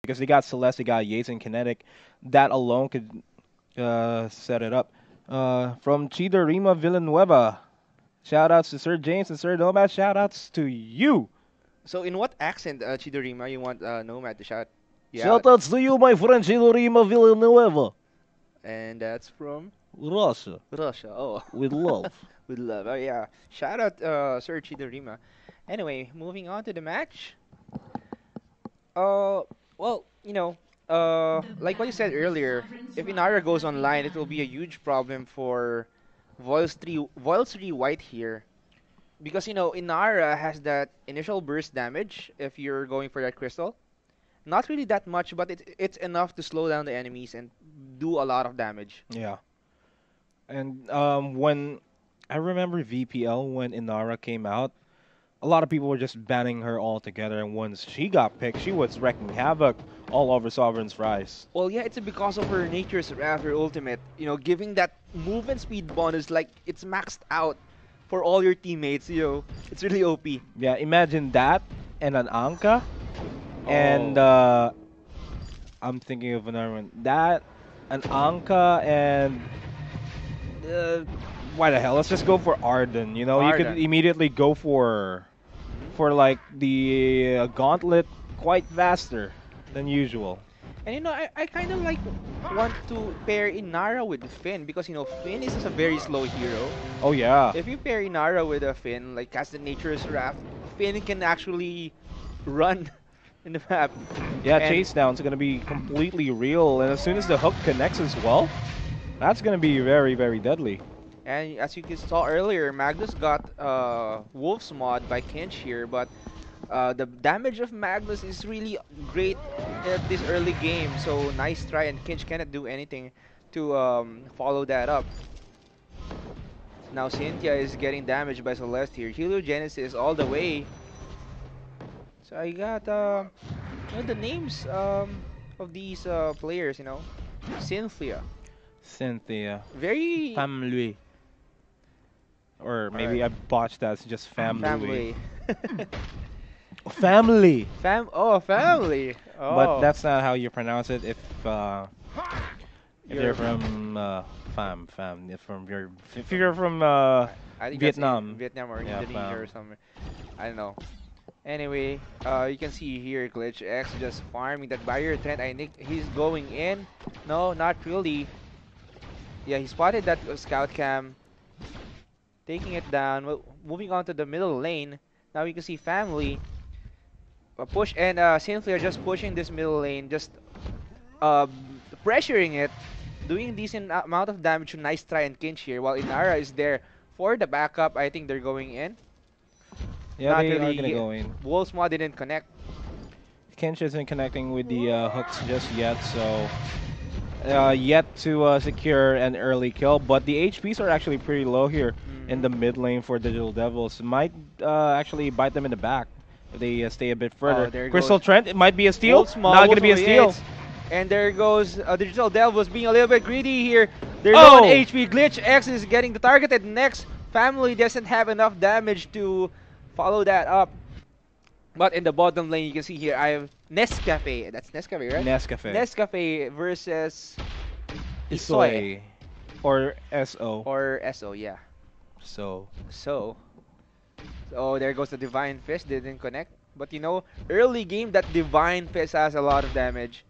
because they got Celeste, they got Yates and Kinetic. That alone could set it up. From Chidorima Villanueva, shout outs to Sir James and Sir Nomad. Shout outs to you. So in what accent, Chidorima, you want Nomad to shout you out? Shout outs to you, my friend Chidorima Villanueva. And that's from Russia, Russia. Oh, with love. with love. Oh yeah. Shout out, Sir Chidorima. Anyway, moving on to the match. Uh, well, like what you said earlier, if Inara goes online, it will be a huge problem for Voils 3 White here. Because, Inara has that initial burst damage if you're going for that crystal. Not really that much, but it's enough to slow down the enemies and do a lot of damage. Yeah. And when I remember VPL when Inara came out, a lot of people were just banning her altogether. And once she got picked, she was wrecking havoc all over Sovereign's Rise. Well, yeah, it's because of her Nature's Wrath, her ultimate. Giving that movement speed bonus, like, it's maxed out for all your teammates, It's really OP. Yeah, imagine that and an Anka. And Oh. I'm thinking of another one. That, an Anka, and uh, why the hell? Let's just go for Arden. You could Arden. immediately go for like the gauntlet quite faster than usual. And I kind of like want to pair Inara with Finn because Finn is just a very slow hero. Oh yeah. If you pair Inara with a Finn, like cast the Nature's Wrath, Finn can actually run in the map. Yeah, And chase down's gonna be completely real, and as soon as the hook connects as well, that's gonna be very, very deadly. and as you saw earlier, Magnus got Wolf's mod by Kench here, but the damage of Magnus is really great at this early game. So nice try, and Kench cannot do anything to follow that up. Now Cynthia is getting damaged by Celeste here. Heliogenesis all the way. So I got the names of these players. Cynthia, Cynthia. very Family. Or maybe alright. I botched that, it's just family. Family. Family! Family. But Oh, that's not how you pronounce it if you're you're. from if you're from I think that's in Vietnam. Vietnam or Yeah, Indonesia or fam. something. I don't know. Anyway, you can see here Glitch X just farming that barrier trend. I think he's going in. No, not really. Yeah, he spotted that scout cam, taking it down. Well, moving on to the middle lane. Now you can see Family push and Cynthia just pushing this middle lane, just uh, pressuring it, doing decent amount of damage. Nice try and Kinch here, while Inara is there for the backup. I think they're going in. Yeah, Not they are really. gonna go in. Wolfsma didn't connect. Kench isn't connecting with the hooks just yet, so yet to secure an early kill. But the HPs are actually pretty low here in the Mhm. mid lane for Digital Devils. Might actually bite them in the back if they stay a bit Oh, further. there Crystal goes Trent, it might be a steal. Wolfsma. Not gonna be a steal. Yates. And there goes Digital Devils being a little bit greedy here. They're low on Oh! HP. Glitch X is getting the targeted next. Family doesn't have enough damage to follow that up. But in the bottom lane, you can see here, I have Nescafe. That's Nescafe, right? Nescafe. Nescafe versus Isoy. Or SO. or SO, yeah. So. So, oh, there goes the Divine Fist. Didn't connect. But early game, that Divine Fist has a lot of damage.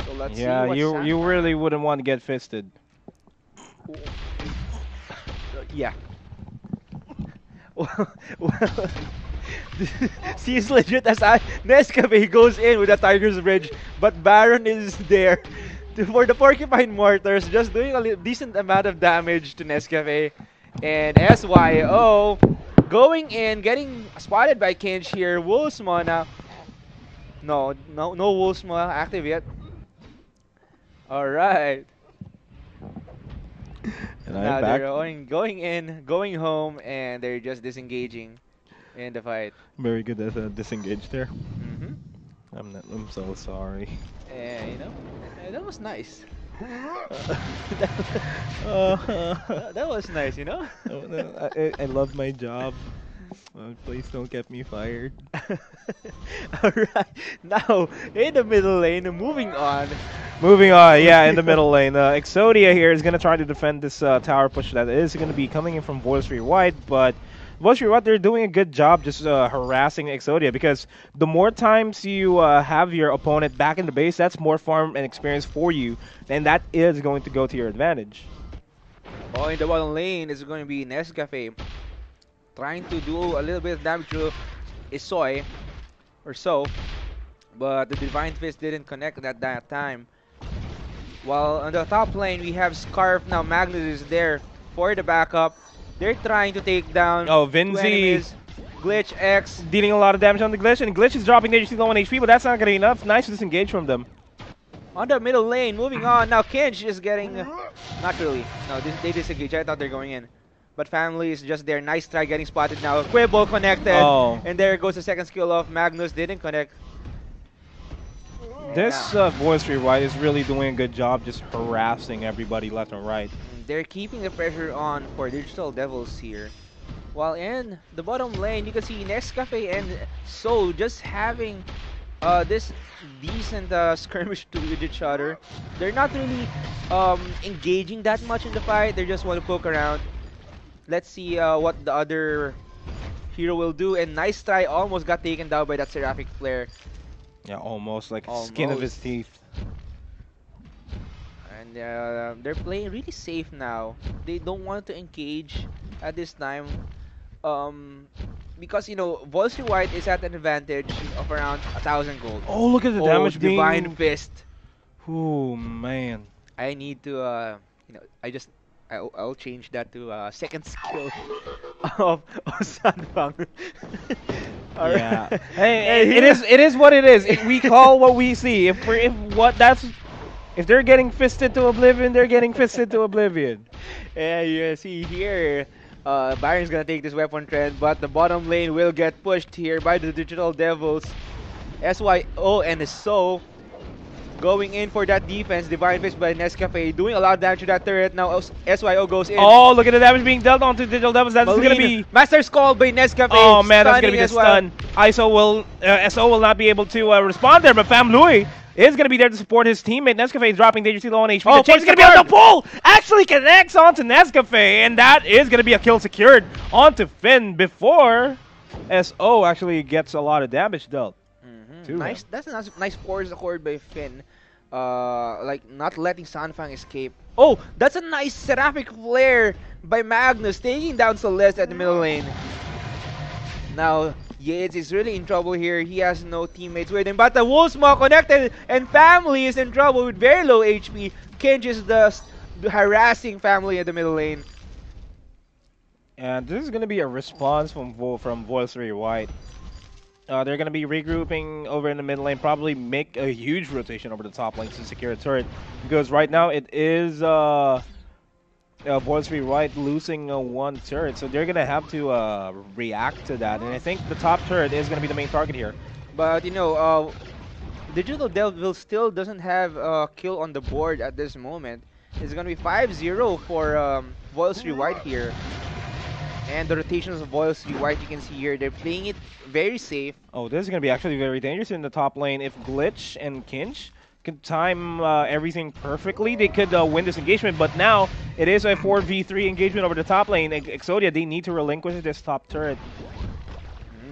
So let's see Yeah, what you really wouldn't want to get fisted. Yeah. Well, seems legit as Nescafe goes in with a Tiger's Bridge, but Baron is there for the Porcupine Mortars, just doing a decent amount of damage to Nescafe. And SYO going in, getting spotted by Kinch here. Wolfsma now. No Wolfsma active yet. Alright. And Now I'm back. they're going in, going home, and they're just disengaging in the fight. Very good as a disengage there. hmm I'm so sorry. And that was nice. Uh, That was nice. I love my job. Please don't get me fired. Alright, now in the middle lane, moving on. Moving on, yeah, in the middle lane. Exodia here is going to try to defend this tower push that is going to be coming in from VOILSRY White, but VOILSRY White, they're doing a good job just harassing Exodia because the more times you have your opponent back in the base, that's more farm and experience for you, and that is going to go to your advantage. Oh, in the bottom lane is going to be Nescafe trying to do a little bit of damage to Isoy or so, but the Divine Fist didn't connect at that time. While on the top lane, we have Scarf now. Magnus is there for the backup. They're trying to take down Oh, two Vinzi enemies. Glitch X. dealing a lot of damage on the Glitch, and Glitch is dropping there. You see low on HP, but that's not going to be enough. Nice disengage from them. On the middle lane, moving on. Now Kinch is getting... not really. No, they disengage. I thought they're going in. But Family is just there. Nice try getting spotted now. Quibble connected. Oh. And there goes the second skill of Magnus. Didn't connect. This VOILSRY White is really doing a good job just harassing everybody left and right. They're keeping the pressure on for Digital Devils here. While in the bottom lane, you can see Nescafe and So just having this decent skirmish with each other. They're not really engaging that much in the fight. They just want to poke around. Let's see what the other hero will do. And nice try, almost got taken down by that Seraphic Flare. Yeah, almost like skin of his teeth. And they're playing really safe now. They don't want to engage at this time. Because, you know, VOILSRY White is at an advantage of around 1,000 gold. Oh, look at the damage being... Divine Fist. Oh, man. I need to, you know, I'll change that to second skill of Sanfang. Yeah. Hey, it is what it is. We call what we see. If they're getting fisted to oblivion, they're getting fisted to oblivion. Yeah, you see here, Byron's gonna take this weapon trend, but the bottom lane will get pushed here by the Digital Devils. SYO and So going in for that defense. Divine Fist by Nescafe doing a lot of damage to that turret. Now SYO goes in. Oh, look at the damage being dealt onto Digital Devils. That's gonna be Master's Call by Nescafe. Oh man, that's gonna be the stun. SO will not be able to respond there, but Fam Louis is gonna be there to support his teammate. Nescafe is dropping dangerously low on HP. Oh, the chase is gonna be on the pull. Actually connects onto Nescafe, and that is gonna be a kill secured onto Finn before SO actually gets a lot of damage dealt. Nice. That's a nice force accord by Finn. Like not letting Sanfang escape. Oh, that's a nice Seraphic Flare by Magnus taking down Celeste at the middle lane. Now Yates is really in trouble here. He has no teammates with him, but the Wolfsmaw connected and Family is in trouble with very low HP. Kenji is the harassing Family at the middle lane. And this is gonna be a response from VOILSRY White. They're going to be regrouping over in the mid lane, probably make a huge rotation over the top lane to secure a turret. Because right now it is VOILSRY White losing one turret, so they're going to have to react to that. And I think the top turret is going to be the main target here. But, you know, Digital Devil still doesn't have a kill on the board at this moment. It's going to be 5-0 for VOILSRY White here. And the rotations of VOILSRY White, you can see here, they're playing it very safe. Oh, this is going to be actually very dangerous in the top lane. If Glitch and Kinch could time everything perfectly, they could win this engagement. But now, it is a 4v3 engagement over the top lane. EXODIA, they need to relinquish this top turret.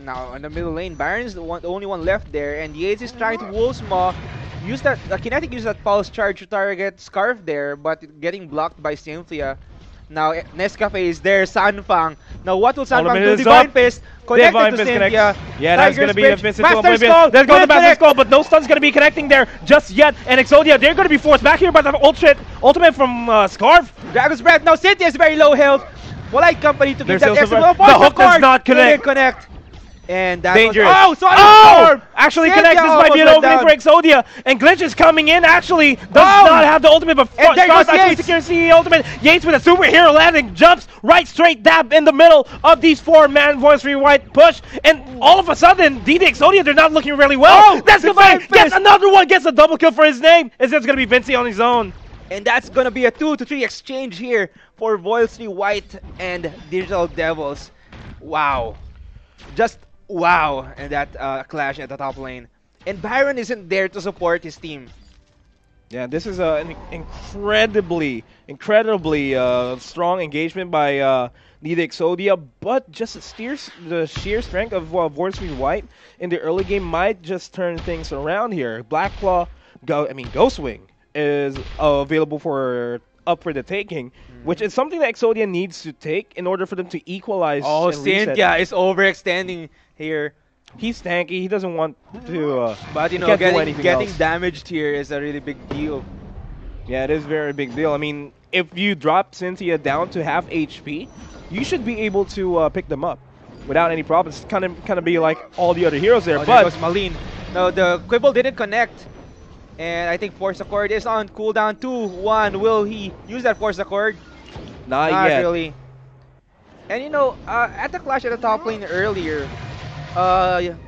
Now, in the middle lane, Baron's the only one left there. And Yates is trying to Wolfsmaw. Use that, Kinetic used that pulse charge to target Scarf there, but getting blocked by Cynthia. Now, Nescafe is there, Sanfang. Now, what will Sanfang do? Divine Fist, connected to Cynthia. Yeah, that's going to be a fist into Master's oblivion. Call. There's going to Master's Call, but no stun's going to be connecting there just yet. And EXODIA, they're going to be forced back here by the ultimate from Scarf. Dragon's Breath. Now, Cynthia is very low health. Polite Company to give that extra. The hook does not connect. And that dangerous. Was, sorry. Actually connects. This might be an opening for EXODIA. And Glitch is coming in. Actually, does not have the ultimate, but Scarf actually secures the ultimate. Yates with a superhero landing jumps right straight dab in the middle of these four-man VOILSRY White push. And all of a sudden, DD EXODIA, they're not looking really well. That's the fight. Gets another one. Gets a double kill for his name. It's just going to be Vinci on his own. And that's going to be a 2-3 exchange here for VOILSRY White and Digital Devils. Wow. Just wow, and that clash at the top lane. And Byron isn't there to support his team. Yeah, this is an incredibly strong engagement by the EXODIA, but just the sheer strength of VOILSRY White in the early game might just turn things around here. Blackclaw, Ghostwing is available for up for the taking, which is something that EXODIA needs to take in order for them to equalize. Oh, and reset. Cynthia is overextending here. He's tanky. He doesn't want to. But you he know, can't do getting anything else. damaged here is a really big deal. Yeah, it is a very big deal. I mean, if you drop Cynthia down to half HP, you should be able to pick them up without any problems. Kind of be like all the other heroes there. Oh, but there goes Malin. No, the Quibble didn't connect. And I think Force Accord is on cooldown 2-1. Will he use that Force Accord? not Not yet. really. And you know, at the clash at the top lane earlier,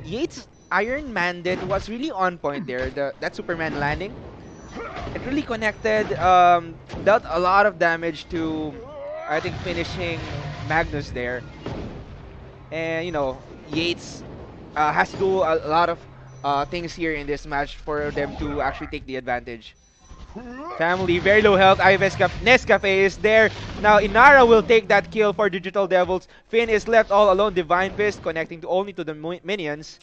Yates Iron Mandate was really on point there. That Superman landing, it really connected, dealt a lot of damage to, I think, finishing Magnus there. And you know, Yates has to do a lot of things here in this match for them to actually take the advantage. Family, very low health. Nescafe is there. Now Inara will take that kill for Digital Devils. Finn is left all alone. Divine Fist connecting only to the minions.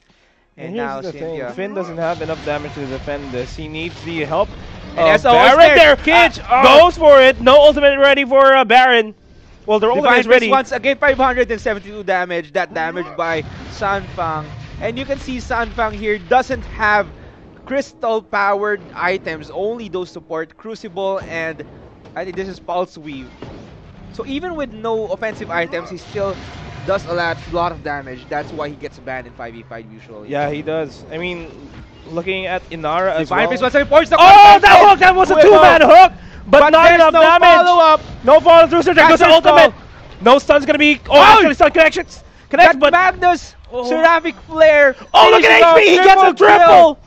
And here's now the thing: Cynthia. Finn doesn't have enough damage to defend this. He needs the help. And SO is Baron there. there. Kitch, Goes for it. No ultimate ready for Baron. Well, their ultimate Divine is Fist ready. once again 572 damage. That damage by Sanfang. And you can see Sanfang here doesn't have crystal powered items, only those support Crucible, and I think this is Pulse Weave. So even with no offensive items, he still does a lot of damage. That's why he gets banned in 5v5 usually. Yeah, he does. I mean, looking at Inara as Divine well. Fist once again forced the Oh, contact, that and hook! That was a with two-man hook, but not there's enough no damage. follow-up. No follow through. So there goes the Catcher's ultimate. ball. No stun's gonna be. Oh, Oh! actually, stun connections. Connects, That but Magnus Oh. Seraphic Flare. oh, look finishing at off HP. He gets a kill. triple.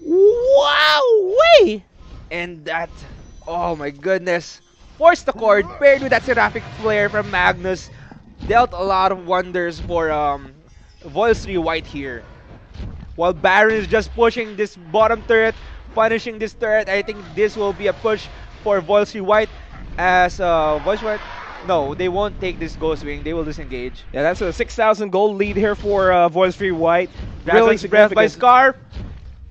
Wow, wait. And that, oh my goodness. Forced the cord paired with that Seraphic Flare from Magnus. Dealt a lot of wonders for VOILSRY White here. While Baron is just pushing this bottom turret, punishing this turret, I think this will be a push for VOILSRY White as VOILSRY White. No, they won't take this Ghost Wing. They will disengage. Yeah, that's a 6,000 gold lead here for VOILSRY White. Really Dragon's Breath by significant. Scarf.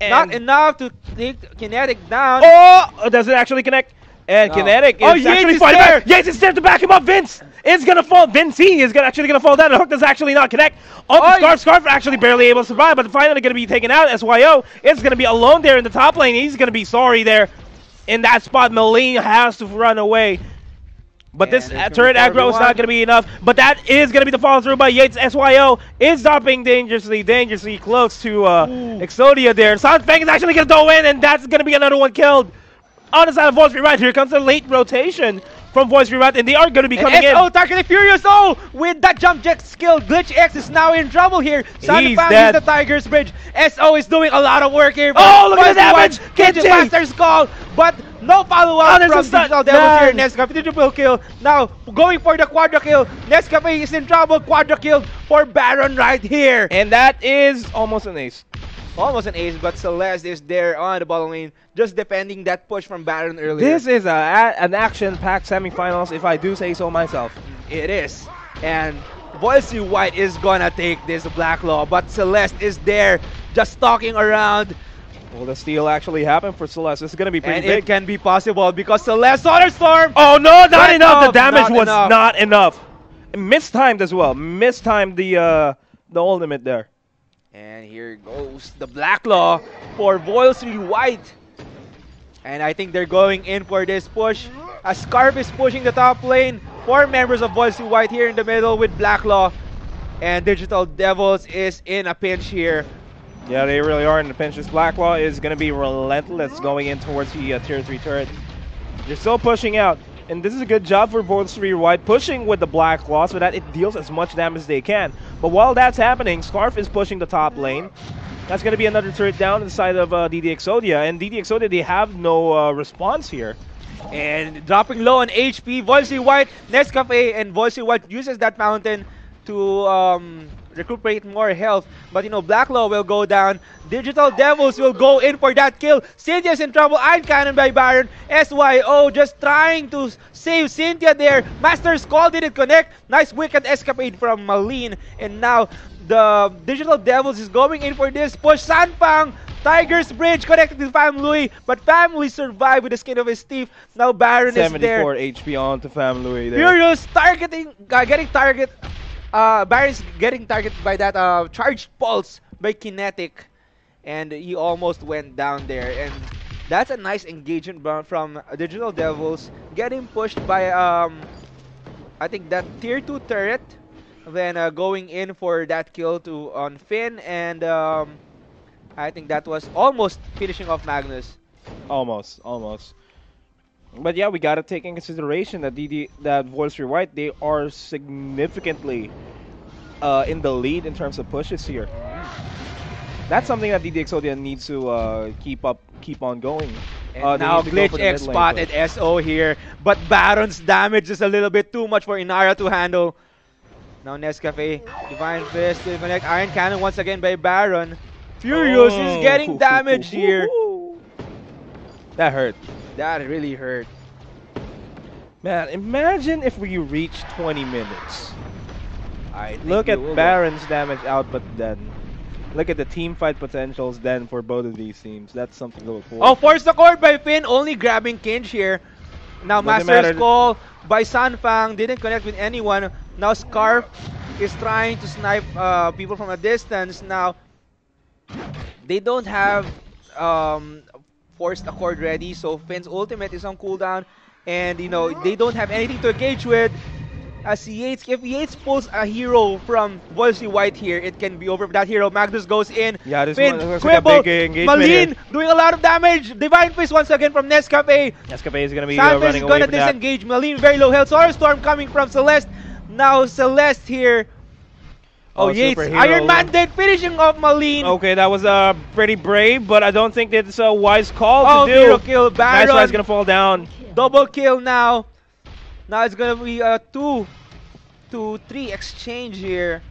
And- Not enough to take Kinetic down. Oh, does it actually connect? And No. Kinetic Oh, is Yates actually is fighting there. back. Yates is there to back him up. Vince is gonna fall. Vincey is actually gonna fall down. The hook does actually not connect. On the Oh, Scarf. Scarf actually barely able to survive, but finally gonna be taken out. SYO is gonna be alone there in the top lane. He's gonna be sorry there in that spot. Malin has to run away. But And this there's gonna turret be aggro is 4v1. not going to be enough. But that is going to be the follow through by Yates. SYO is dropping dangerously close to EXODIA there. Sanfang is actually going to go in, and that's going to be another one killed. On the side of VOILSRY Right, here comes the late rotation from VOILSRY Right, and they are going to be coming And in. SO targeting Furious. Oh, with that jump jet skill, Glitch X is now in trouble here. Sanfang dead. is the Tiger's Bridge. SO is doing a lot of work here. Oh, look at the VOILSRY damage. White catches Kenji. Master's call, but no follow-up Oh, there's a from stun. Digital Devils here. Nice. Nescafe triple kill. Now going for the quadra kill. Nescafe is in trouble. Quadra kill for Baron right here. And that is almost an ace. Almost an ace, but Celeste is there on the bottom lane, just defending that push from Baron earlier. This is an action-packed semifinals, if I do say so myself. It is. And VOILSRY White is gonna take this Blacklaw, but Celeste is there, just stalking around. Will the steal actually happen for Celeste? This is going to be pretty And big. it can be possible because Celeste Solar Oh no, not Not enough. The enough, damage not was enough. not enough. Mistimed as well. Mistimed the ultimate there. And here goes the Blacklaw for VOILSRY White. And I think they're going in for this push. As Scarf is pushing the top lane. 4 members of VOILSRY White here in the middle with Blacklaw. And Digital Devils is in a pinch here. Yeah, they really are in the pinch. This Blacklaw is going to be relentless going in towards the tier 3 turret. They're still pushing out. And this is a good job for VOILSRY White, pushing with the Blacklaw so that it deals as much damage as they can. But while that's happening, Scarf is pushing the top lane. That's going to be another turret down inside of DD EXODIA. And DD EXODIA, they have no response here. And dropping low on HP, VOILSRY White, Nescafe, and VOILSRY White uses that fountain to recuperate more health. But you know, Blacklaw will go down. Digital Devils will go in for that kill. Cynthia's in trouble. Iron Cannon by Baron. SYO just trying to save Cynthia there. Master's Call didn't connect. Nice wicked escapade from Malene. And now the Digital Devils is going in for this push. Sanfang, Tiger's Bridge connected to Family, but Family survived with the skin of his teeth. Now Baron is there. 74 HP on to Family there. Furious targeting, getting target. Baron's getting targeted by that charged pulse by Kinetic, and he almost went down there. And that's a nice engagement from Digital Devils, getting pushed by I think that tier 2 turret, then going in for that kill on Finn, and I think that was almost finishing off Magnus. Almost. But yeah, we gotta take in consideration that that VOILSRY White, they are significantly in the lead in terms of pushes here. That's something that EXODIA needs to keep on going. And now Glitch X spotted SO here, but Baron's damage is a little bit too much for Inara to handle. Now Nescafe, Divine Fist, to connect Iron Cannon once again by Baron. Furious is getting damage here. That hurt. That really hurt. Man, imagine if we reach 20 minutes. I think Look at Baron's damage output then. Look at the team fight potentials then for both of these teams. That's something to look for. Oh, force the cord by Finn, only grabbing Kinch here. Now Master's Call by Sanfang, didn't connect with anyone. Now Scarf is trying to snipe people from a distance. Now, they don't have forced accord ready, so Finn's ultimate is on cooldown, and you know they don't have anything to engage with. As if Yates pulls a hero from VOILSRY White here, it can be over for that hero. Magnus goes in. Yeah, this Finn, looks Quibble, like a big engagement Malene here. doing a lot of damage. Divine Fist once again from Nescafe. Nescafe is gonna be Sanfang running is away gonna from that. disengage. Malene very low health. Solar Storm coming from Celeste. Now Celeste here. Oh, Yates, superhero. Iron Man dead, finishing off Malene. Okay, that was pretty brave, but I don't think that's a wise call to do. Hero kill, Baron. Nice gonna fall down. Double kill now. Now it's gonna be a 2-3 exchange here.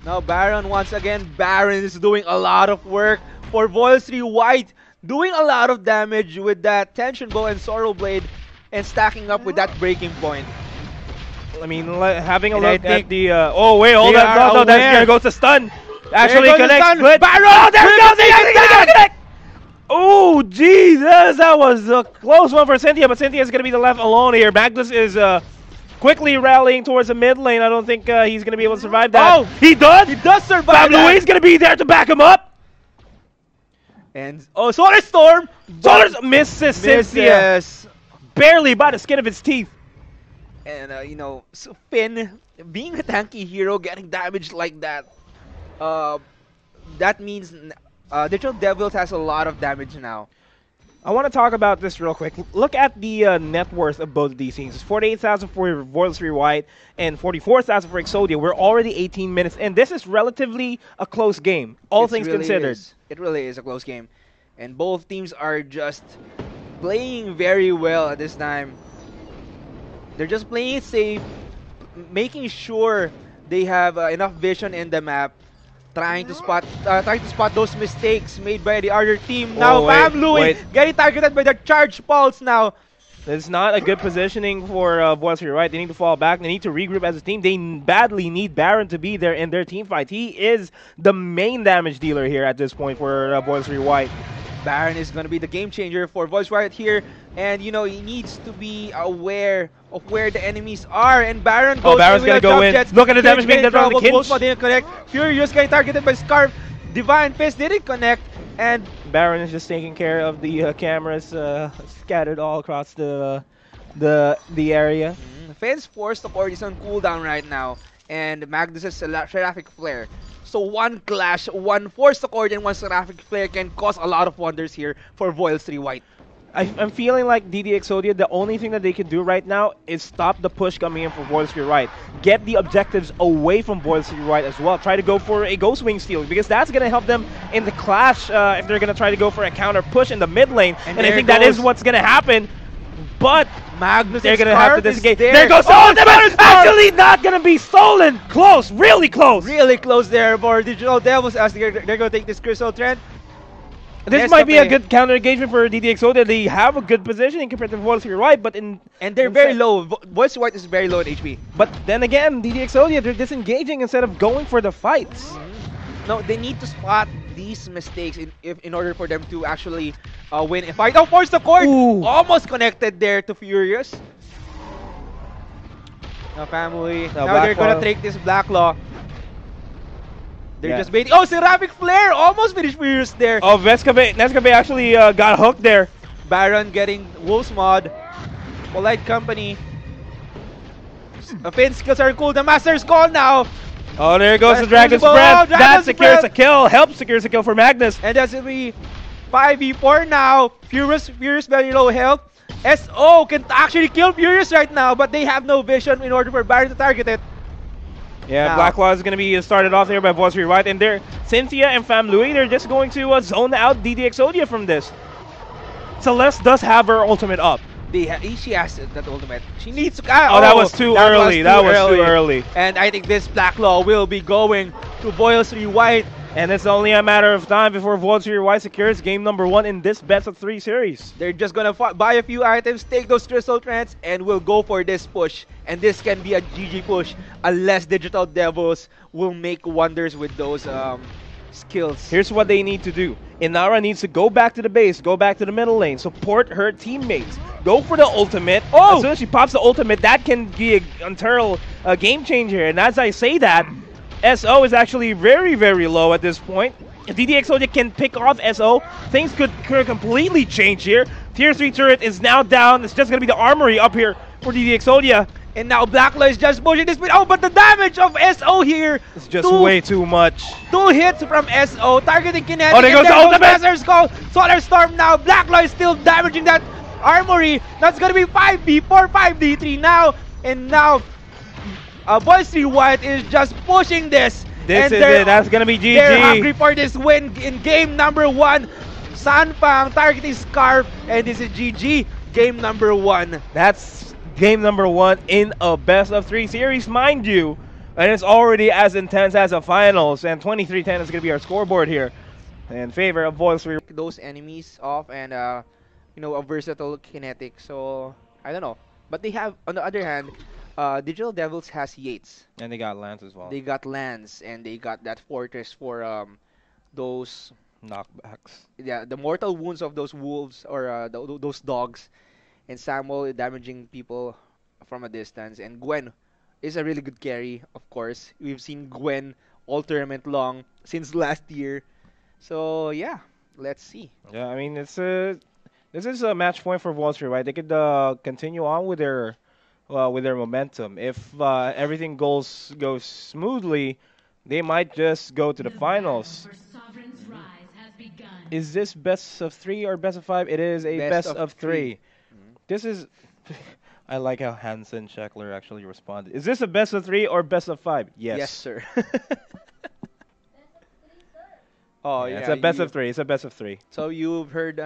Now Baron once again. Baron is doing a lot of work for VOILSRY White, doing a lot of damage with that Tension Bow and Sorrow Blade, and stacking up with that breaking point. I mean, having a And look I at think the. Oh wait, hold on. No, that's aware. gonna go to stun. Actually goes the connects. stun. Good. Baron! Oh, there Will goes the the connect. Oh Jesus, that was a close one for Cynthia, but Cynthia's gonna be left alone here. Magnus is quickly rallying towards the mid lane. I don't think he's gonna be able to survive that. Oh, he does. He does survive Fab that. Louise gonna be there to back him up. And Solar Storm Solar's misses Cynthia Yes. barely by the skin of his teeth. And you know, so Finn being a tanky hero, getting damaged like that, that means Digital Devils has a lot of damage now. I want to talk about this real quick. Look at the net worth of both of these teams. It's 48,000 for VOILSRY White and 44,000 for EXODIA. We're already 18 minutes, and this is relatively a close game, all things considered. It really is a close game. And both teams are just playing very well at this time. They're just playing it safe, making sure they have enough vision in the map, trying to spot those mistakes made by the other team. Now Fam Louis getting targeted by the charge pulse now. It's not a good positioning for VOILSRY, right? They need to fall back. They need to regroup as a team. They badly need Baron to be there in their team fight. He is the main damage dealer here at this point for VOILSRY White. Baron is going to be the game changer for VOILSRY White here. And, you know, he needs to be aware of where the enemies are. And Baron goes Baron's going to go in. Look at the damage being done from the Kinch. Didn't connect. Furious getting targeted by Scarf. Divine Fist didn't connect. And Baron is just taking care of the cameras scattered all across the area. Finn's forced accord is on cooldown right now. And Magnus' Seraphic Flare. So one clash, one forced accord, and one Seraphic Flare can cause a lot of wonders here for VOILSRY White. I'm feeling like EXODIA, the only thing that they can do right now is stop the push coming in for VOILSRY White. Get the objectives away from VOILSRY White as well. Try to go for a Ghost Wing steal, because that's going to help them in the clash if they're going to try to go for a counter push in the mid lane. And I think that is what's going to happen. but Magnus they're and going to have to Scarf is disengage. there. There goes the ultimate! Actually not going to be stolen! Close! Really close! Really close there for Digital Devils as they're going to take this Crystal Trend. This might be a good counter engagement for EXODIA. They have a good positioning compared to VOILSRY White, but and they're very low. VOILSRY White is very low in HP. But then again, EXODIA, they're disengaging instead of going for the fights. No, they need to spot these mistakes in order for them to actually win a fight. Oh, force the cord! Ooh. Almost connected there to Furious. Now family. Now they're gonna take this Black Claw. They're just waiting. Oh, Seraphic Flare! Almost finished Furious there. Oh, Nescabe actually got hooked there. Baron getting Wolf's Mod. Polite Company. Finn skills are cool. The Master's Call now. Oh, there goes the Dragon's Oh, Breath. Dragon's That secures Breath. a kill. Helps secures a kill for Magnus. And that's going to be 5v4 now. Furious very low health. SO can actually kill Furious right now, but they have no vision in order for Baron to target it. Yeah, Now. Black Claw is going to be started off there by VOILSRY White. And they're Cynthia and Fam Louis, they're just going to zone out EXODIA from this. Celeste does have her ultimate up. She has that ultimate. She needs to. Oh, that was too early. That was too early. And I think this Black Claw will be going to VOILSRY White. And it's only a matter of time before VOILSRY White secures game number 1 in this best of 3 series. They're just gonna buy a few items, take those Crystal Trends, and we'll go for this push. And this can be a GG push unless Digital Devils will make wonders with those skills. Here's what they need to do. Inara needs to go back to the base, go back to the middle lane, support her teammates, go for the ultimate. Oh! As soon as she pops the ultimate, that can be an internal game changer. And as I say that, SO is actually very, very low at this point. If EXODIA can pick off SO, things could completely change here. Tier 3 turret is now down. It's just going to be the armory up here for EXODIA. And now Black Claw is just pushing this bit. Oh, but the damage of SO here. It's just way too much. 2 hits from SO, targeting Kinetic. Oh, there goes the ultimate! Master's Call. Solar Storm now. Black Claw is still damaging that armory. That's going to be 5v4, 5v3 now. And now VOILSRY White is just pushing this. This is it. That's going to be GG. They're hungry for this win in game number 1. Sanfang targeting Scarf. And this is GG. Game number 1. That's game number 1 in a best of 3 series, mind you. And it's already as intense as the finals. And 23-10 is going to be our scoreboard here in favor of VOILSRY. Those enemies off and, you know, a versatile Kinetic. So, I don't know. But they have, on the other hand, Digital Devils has Yates. And they got Lance as well. They got Lance and they got that Fortress for those knockbacks. Yeah, the mortal wounds of those wolves or those dogs. And Samuel damaging people from a distance. And Gwen is a really good carry, of course. We've seen Gwen all tournament long since last year. So yeah, let's see. Yeah, I mean this is a match point for VOILSRY, right? They could continue on with their momentum. If everything goes smoothly, they might just go to the finals. Is this best of 3 or best of 5? It is a best of 3. This is. I like how Hansen Scheckler actually responded. Is this a best of 3 or best of 5? Yes. Yes, sir. Oh yeah, it's a best of 3. It's a best of 3. So you've heard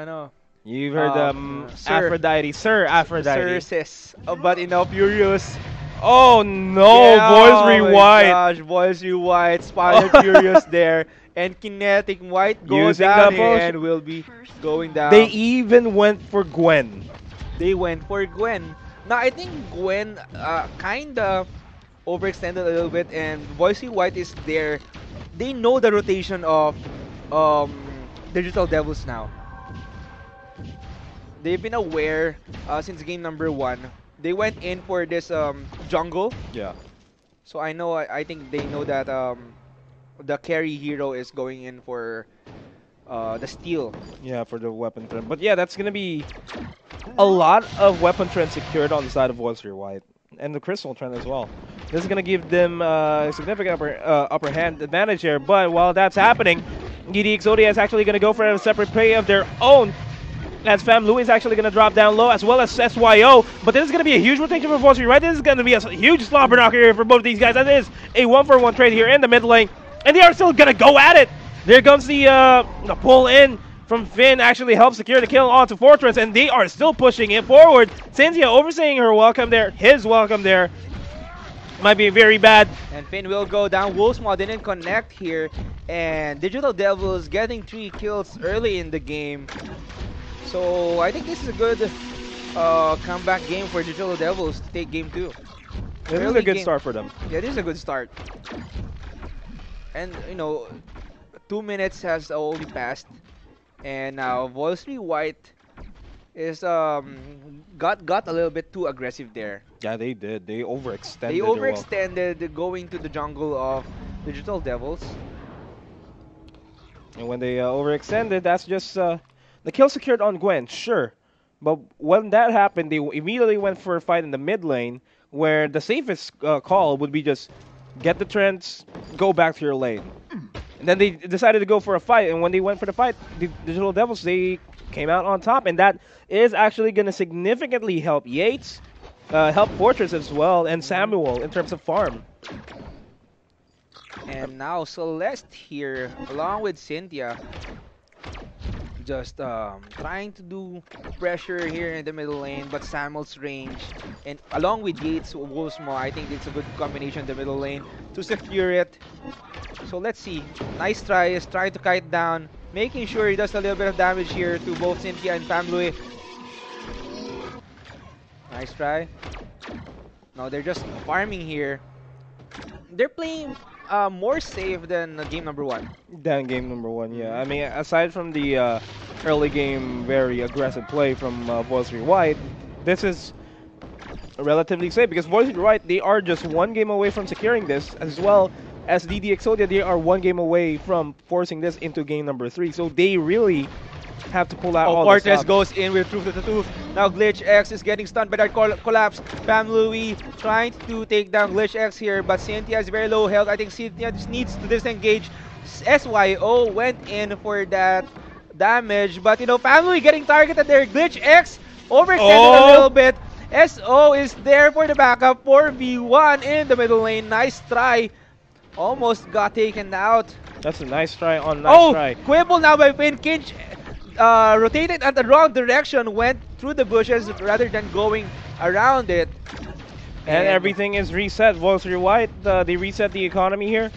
You've heard Aphrodite, Sir Aphrodite. Sir says, but Furious. Oh no, Yeah, VOILSRY White. Gosh, VOILSRY White, Spider Furious there, and Kinetic White goes Using down the and will be going down. They even went for Gwen. They went for Gwen. Now I think Gwen kinda overextended a little bit, and VOILSRY White is there. They know the rotation of Digital Devils now. They've been aware since game number 1. They went in for this jungle. Yeah. So I think they know that the carry hero is going in for the steal. Yeah, for the weapon trend. But yeah, that's gonna be a lot of weapon trend secured on the side of VOILSRY White. And the crystal trend as well. This is going to give them a significant upper hand advantage here. But while that's happening, EXODIA is actually going to go for a separate play of their own. As Fam Louis is actually going to drop down low, as well as SYO. But this is going to be a huge rotation for VOILSRY, right? This is going to be a huge slobber knocker here for both of these guys. That is a 1-for-1 trade here in the mid lane. And they are still going to go at it. There comes the pull in from Finn actually helps secure the kill onto Fortress, and they are still pushing it forward. Cynthia overstaying her welcome there, his welcome there. Might be very bad. And Finn will go down. Wolfsmaw didn't connect here. And Digital Devils getting 3 kills early in the game. So I think this is a good comeback game for Digital Devils to take game 2. This is a good start for them. Yeah, this is a good start. And, you know, 2 minutes has already passed. And now VOILSRY White is got a little bit too aggressive there. Yeah, they did. They overextended. They overextended going to the jungle of Digital Devils. And when they overextended, that's just the kill secured on Gwen, sure. But when that happened, they immediately went for a fight in the mid lane, where the safest call would be just get the trends, go back to your lane. And then they decided to go for a fight, and when they went for the fight, the Digital Devils, they came out on top, and that is actually going to significantly help Yates, help Fortress as well, and Samuel in terms of farm. And now Celeste here, along with Cynthia, just trying to do pressure here in the middle lane, but Samuel's range, and along with Yates, Wolfsmaw, I think it's a good combination in the middle lane to secure it. So let's see. Nice try, is trying to kite down, making sure he does a little bit of damage here to both Cynthia and Family. Nice try. No, they're just farming here. They're playing more safe than game number 1. Than game number 1, yeah. I mean, aside from the early game very aggressive play from VOILSRY White, this is relatively safe because VOILSRY White, they are just 1 game away from securing this, as well as DD EXODIA, they are 1 game away from forcing this into game number 3. So they really have to pull out all the Fortress stops. goes in with Truth to the Tooth. Now Glitch X is getting stunned by that collapse. Pam Louie trying to take down Glitch X here, but Cynthia is very low health. I think Cynthia just needs to disengage. SYO went in for that damage, but you know, Pam Louie getting targeted there. Glitch X overextended a little bit. SO is there for the backup. 4v1 in the middle lane. Nice try. Almost got taken out. That's a nice try on nice try. Quibble now by Finn. Kinch rotated at the wrong direction, went through the bushes rather than going around it. And everything is reset. VOILSRY White, they reset the economy here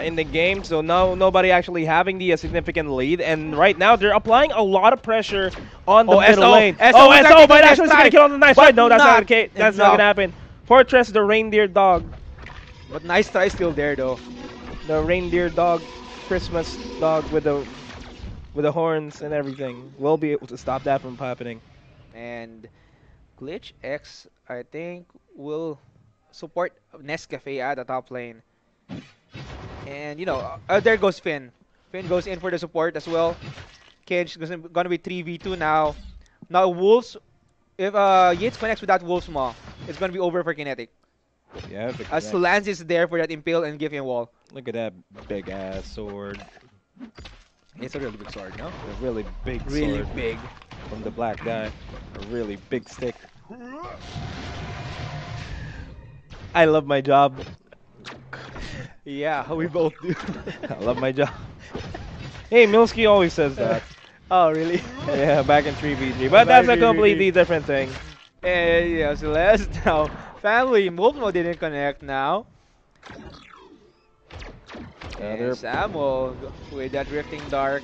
in the game, so now nobody actually having the significant lead. And right now they're applying a lot of pressure on the middle lane. SO, but actually going to kill on the nice side. No, that's not okay. That's not going to happen. Fortress, the reindeer dog. But nice try still there though. The reindeer dog, Christmas dog with the horns and everything. We'll be able to stop that from happening. And Glitch X, I think, will support Nescafe at the top lane. And you know, there goes Finn. Finn goes in for the support as well. Kinch is gonna be 3v2 now. Now Wolves, if Yates connects with that Wolfsmaw, it's gonna be over for Kinetic. Yeah, As Lance is there for that impale and give him wall. Look at that big ass sword. It's a really big sword, no? A really big sword. Really big. From the black guy. A really big stick. I love my job. Yeah, we both do. I love my job. Hey, Milski always says that. Oh, really? Yeah, back in 3v3. But that's a completely different thing. And yeah, Celeste now. Family, Multimo didn't connect now. And Samuel with that Drifting Dark.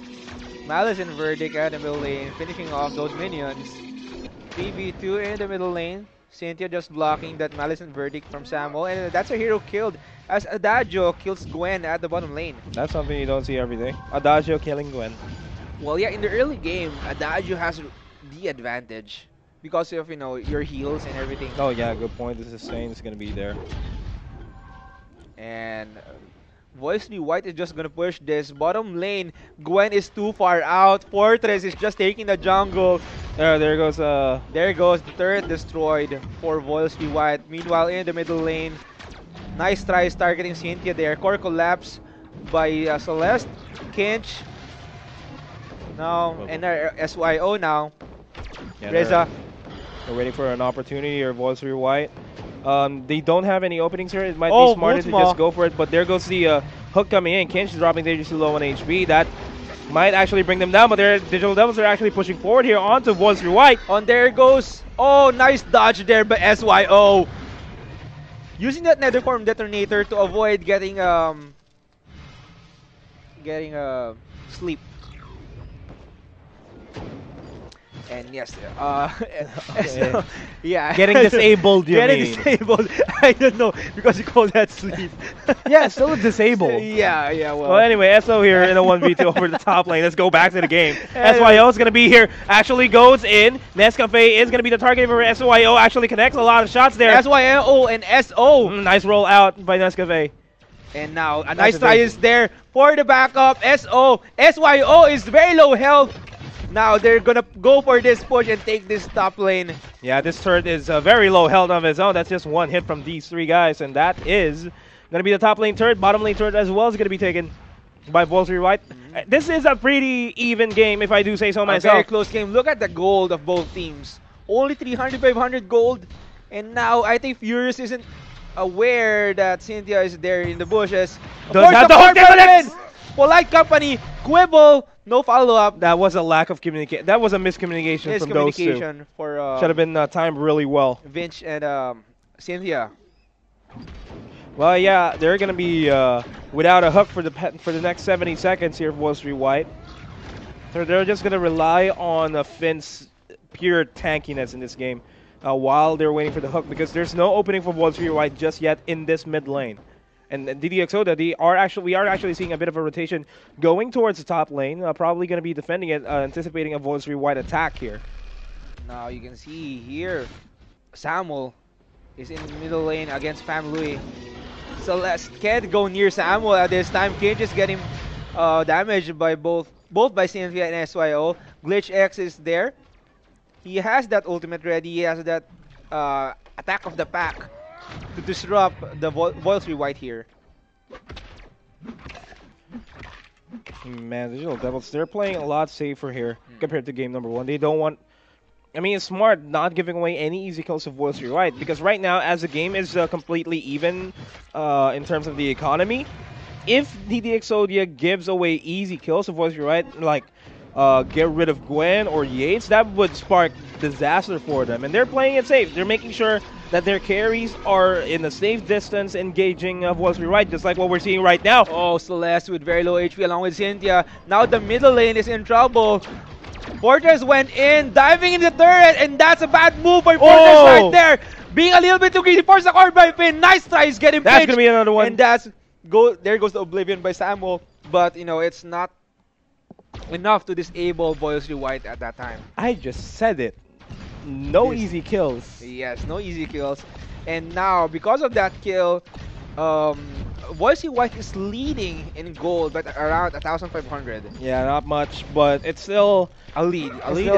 Malice and Verdict at the middle lane, finishing off those minions. 3v2 in the middle lane. Cynthia just blocking that Malice and Verdict from Samuel. And that's a hero killed as Adagio kills Gwen at the bottom lane. That's something you don't see every day. Adagio killing Gwen. Well, yeah, in the early game, Adagio has the advantage because of, you know, your heals and everything. Oh yeah, good point. The sustain is gonna be there. And VOILSRY White is just gonna push this bottom lane. Gwen is too far out. Fortress is just taking the jungle. There goes the turret destroyed for VOILSRY White. Meanwhile, in the middle lane, nice tries targeting Cynthia there. Core collapse by Celeste. Kinch. Now, and SYO now. Yeah, Reza. They're waiting for an opportunity or VOILSRY White. They don't have any openings here. It might be smarter to just go for it. But there goes the hook coming in. Kinch is dropping dangerously low on HP. That Might actually bring them down, but their Digital Devils are actually pushing forward here onto VOILSRY White. On there goes. Oh, nice dodge there by SYO. Using that Netherform detonator to avoid getting sleep. And yes, Okay. yeah, Getting disabled, you getting mean? disabled. I don't know because you call that sleep. Yeah, still disabled. Yeah, yeah. Well, anyway, SO here in a 1v2 over the top lane. Let's go back to the game. Anyway. SYO is going to be here. Actually goes in. Nescafe is going to be the target for SYO. Actually connects a lot of shots there. SYO and SO. Nice roll out by Nescafe. And now a nice try is there for the backup. SYO is very low health. Now they're gonna go for this push and take this top lane. Yeah, this turret is very low health of his own. That's just one hit from these three guys, and that is going to be the top lane turret. Bottom lane turret as well is going to be taken by VOILSRY White. This is a pretty even game, if I do say so myself. A very close game. Look at the gold of both teams. Only 300, 500 gold. And now I think Furious isn't aware that Cynthia is there in the bushes. Does have the hook there, Polite Company, Quibble, no follow-up. That was a lack of communication. That was a miscommunication from those two. For should have been timed really well. Vince and Cynthia. Well, yeah, they're gonna be without a hook for the next 70 seconds here for VOILSRY White. So they're just gonna rely on Finn's pure tankiness in this game while they're waiting for the hook, because there's no opening for VOILSRY White just yet in this mid lane. And EXODIA, we are actually seeing a bit of a rotation going towards the top lane. Probably going to be defending it, anticipating a VOILSRY White attack here. Now you can see here, Samuel is in the middle lane against Family. Celeste can't go near Samuel at this time. Cage is getting damaged by both by Cynthia and SYO. Glitch X is there. He has that ultimate ready. He has that attack of the pack to disrupt the VOILSRY White here. Man, the Digital Devils, they're playing a lot safer here compared to game number one. They don't want... I mean, it's smart not giving away any easy kills to VOILSRY White, because right now, as the game is completely even in terms of the economy, if EXODIA gives away easy kills to VOILSRY White, like get rid of Gwen or Yates, that would spark disaster for them. And they're playing it safe. They're making sure that their carries are in a safe distance, engaging VOILSRY White, just like what we're seeing right now. Oh, Celeste with very low HP along with Cynthia. Now the middle lane is in trouble. Fortress went in, diving in the turret, and that's a bad move by Fortress right there. Being a little bit too greedy, forced the core by Finn. Nice try, he's getting That's gonna be another one. And there goes the Oblivion by Samuel. But you know, it's not enough to disable VOILSRY White at that time. I just said it. No easy kills. Yes, no easy kills. And now, because of that kill, VOILSRY White is leading in gold, but around 1,500. Yeah, not much, but it's still a lead. A lead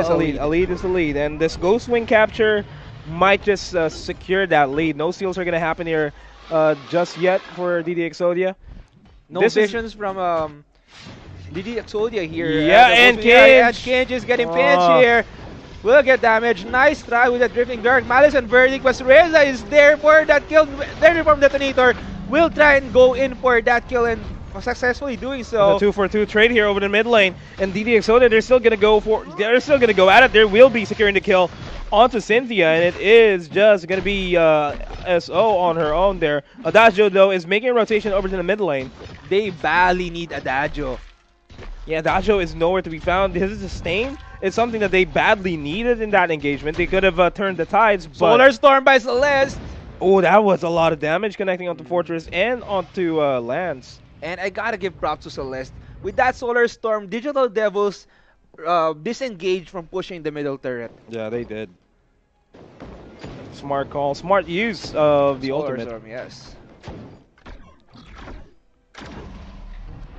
is a lead. And this Ghost Wing capture might just secure that lead. No steals are going to happen here just yet for EXODIA. No visions from EXODIA here. Yeah, and Cage is getting pinched here. Will get damaged. Nice try with the Drifting Dark. Malice and Verdict, but Reza is there for that kill. There from Detonator. Will try and go in for that kill and successfully doing so. The 2-for-2 trade here over the mid lane, and EXODIA, they're still gonna go at it. There will be securing the kill onto Cynthia, and it is just gonna be SO on her own there. Adagio though is making a rotation over to the mid lane. They badly need Adagio. Yeah, Adagio is nowhere to be found. His sustain is something that they badly needed in that engagement. They could have turned the tides, but Solar Storm by Celeste. Oh, that was a lot of damage connecting onto Fortress and onto Lance. And I gotta give props to Celeste. With that Solar Storm, Digital Devils disengaged from pushing the middle turret. Yeah, they did. Smart call, smart use of the Solar ultimate. Storm, yes.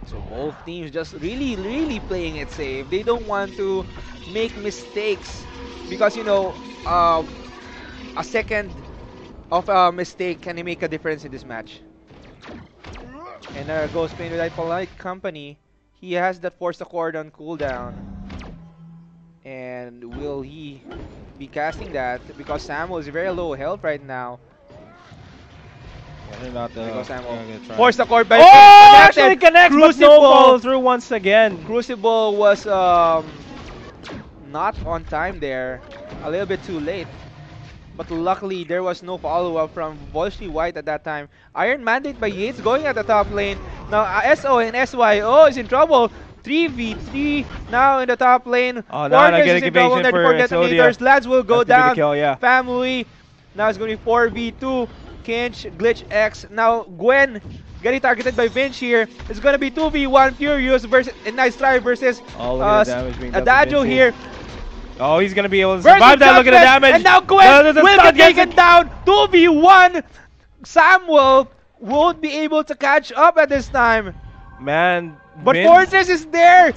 So both teams just really playing it safe. They don't want to make mistakes because, you know, a second of a mistake can make a difference in this match. And there goes Spain with Polite Company. He has that Force Accord on cooldown. And will he be casting that? Because Samuel is very low health right now. Yeah, they're not There goes Ammo. gonna try. Force the court by Oh, connected. actually connects, but Crucible. no follow through once again. Crucible was not on time there. A little bit too late. But luckily, there was no follow-up from VOILSRY White at that time. Iron Mandate by Yates going at the top lane. Now, SO and SYO is in trouble. 3v3 now in the top lane. Oh, now Fortress getting is in trouble evasion for for detonators. EXODIA. Lads will go That's gonna be down. the kill, yeah. Family. Now it's going to be 4v2. Kinch, Glitch X. Now, Gwen getting targeted by Vinch here. It's going to be 2v1 Furious versus a nice try versus Oh, look at the damage being done to Adagio Vinci. here. Oh, he's gonna be able to Versus survive that. Look at the Judgment, damage. and now Gwen The will stun get gets taken down. 2v1. Samuel won't be able to catch up at this time. Man, But Vince- Fortress is there.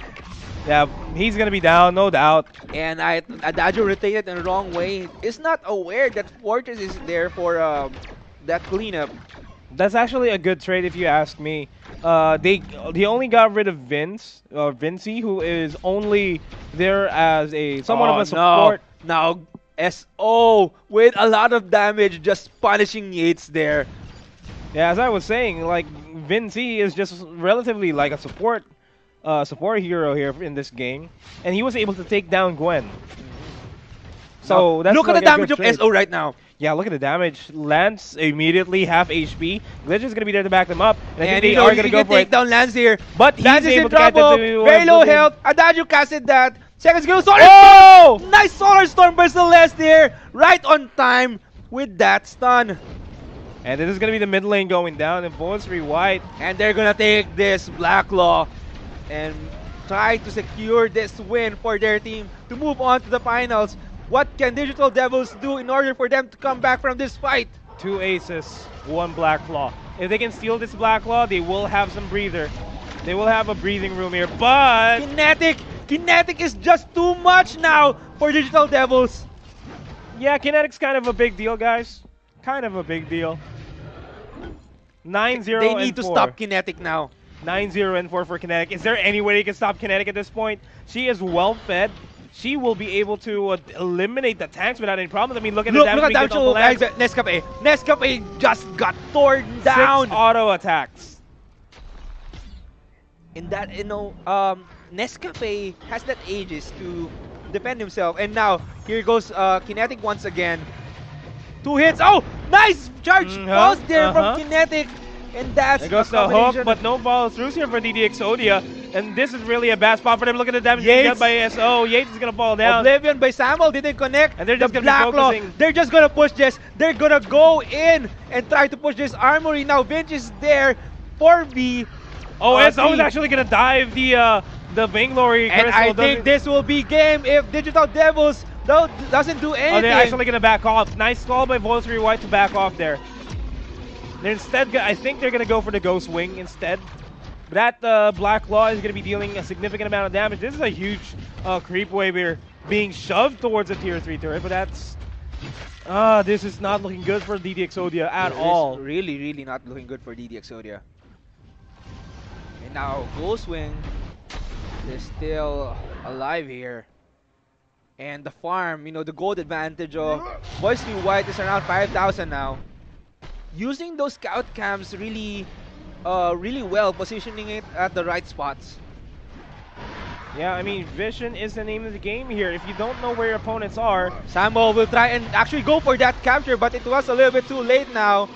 Yeah, he's gonna be down, no doubt. And Adagio rotated in the wrong way. Is not aware that Fortress is there for that cleanup. That's actually a good trade if you ask me. They only got rid of Vinci, who is only there as a somewhat of a support. Now SO with a lot of damage, just punishing Yates there. Yeah, as I was saying, like Vinci is just relatively like a support hero here in this game, and he was able to take down Gwen. So Now, that's look at like the a damage good of trade. SO right now. Yeah, look at the damage. Lance immediately half HP. Glitch is gonna be there to back them up, and I think And they you know, are you gonna can go for take it. down Lance here. But he's Lance is able in to catch trouble. it to Very low Blizzard. health. Adagio casted that. Second skill. Solar Oh! Storm! Nice Solar Storm by Celeste there. Right on time with that stun. And this is gonna be the mid lane going down, and VOILSRY White. And they're gonna take this Black Claw and try to secure this win for their team to move on to the finals. What can Digital Devils do in order for them to come back from this fight? 2 aces, 1 Black Claw. If they can steal this Black Claw, they will have some breather. They will have a breathing room here, but Kinetic is just too much now for Digital Devils. yeah, Kinetic's kind of a big deal, guys. Kind of a big deal. 9-0 They and need to 4. stop Kinetic now. 9-0 and 4 for Kinetic. Is there any way they can stop Kinetic at this point? She is well fed. She will be able to eliminate the tanks without any problems. I mean, look at the damage. Look at that. Nescafe. Nescafe just got torn down. 6 auto attacks. And that, Nescafe has that aegis to defend himself. And now, here goes Kinetic once again. 2 hits. Oh, nice charge pulse there from Kinetic. And that's There goes the hook, but no follow throughs here for EXODIA. And this is really a bad spot for them. Look at the damage being done by SO. Yates is going to fall down. Oblivion by Samuel didn't connect. And they're just the going to be Black Claw, focusing. they're just going to push this. They're going to go in and try to push this armory. Now Vinch is there. 4v. Oh, SO is actually going to dive the Vainglory And crystal. I think this will be game if Digital Devils doesn't do anything. Oh, they're actually going to back off. Nice call by VOILSRY White to back off there. They're instead, I think they're going to go for the Ghost Wing instead. But that Black Claw is going to be dealing a significant amount of damage. This is a huge creep wave here being shoved towards a tier 3 turret, but that's... this is not looking good for EXODIA at all. Really, really not looking good for EXODIA. And now Ghostwing is still alive here. And the farm, the gold advantage of VOILSRY White is around 5,000 now. Using those scout cams really well, positioning it at the right spots. Yeah, I mean, vision is the name of the game here. If you don't know where your opponents are... Sambo will try and actually go for that capture, but it was a little bit too late now.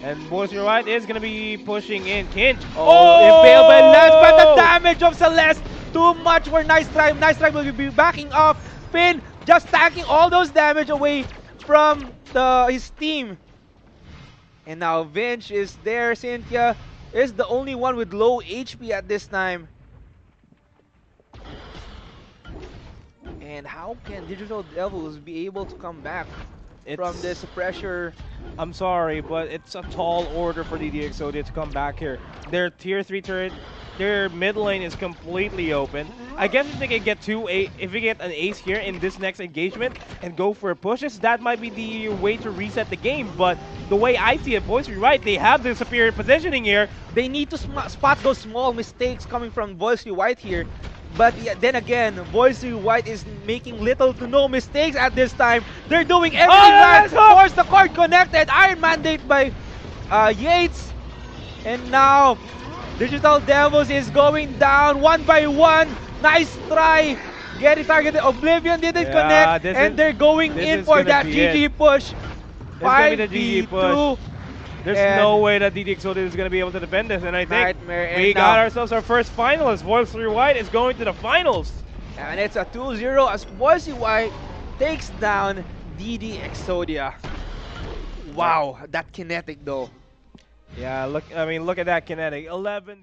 And VOILSRY White is going to be pushing in. Kinch. Impaled by Lance, but the damage of Celeste, too much for Nice Try. Nice Try will be backing off. Finn just tanking all those damage away from his team. And now Vinch is there. Cynthia is the only one with low HP at this time. And how can Digital Devils be able to come back from this pressure? I'm sorry, but it's a tall order for EXODIA to come back here. Their tier 3 turret, their mid lane is completely open. I guess if they can get if we get an ace here in this next engagement and go for pushes, that might be the way to reset the game. But the way I see it, VOILSRY White, they have the superior positioning here. They need to spot those small mistakes coming from VOILSRY White here. But yeah, then again, VOILSRY White is making little to no mistakes at this time. They're doing everything right. let's go! Force the cord connected. Iron Mandate by Yates. And now, Digital Devils is going down one by one. Nice try. Getting targeted. Oblivion didn't connect. And they're going in for that GG push. It's gonna be the GG 5v2. push. There's no way that DD EXODIA is going to be able to defend this, and I think we got ourselves our first finalist. VOILSRY White is going to the finals. And it's a 2-0 as VOILSRY White takes down DD EXODIA. Wow, that kinetic though. Yeah, look at that kinetic. 11-0.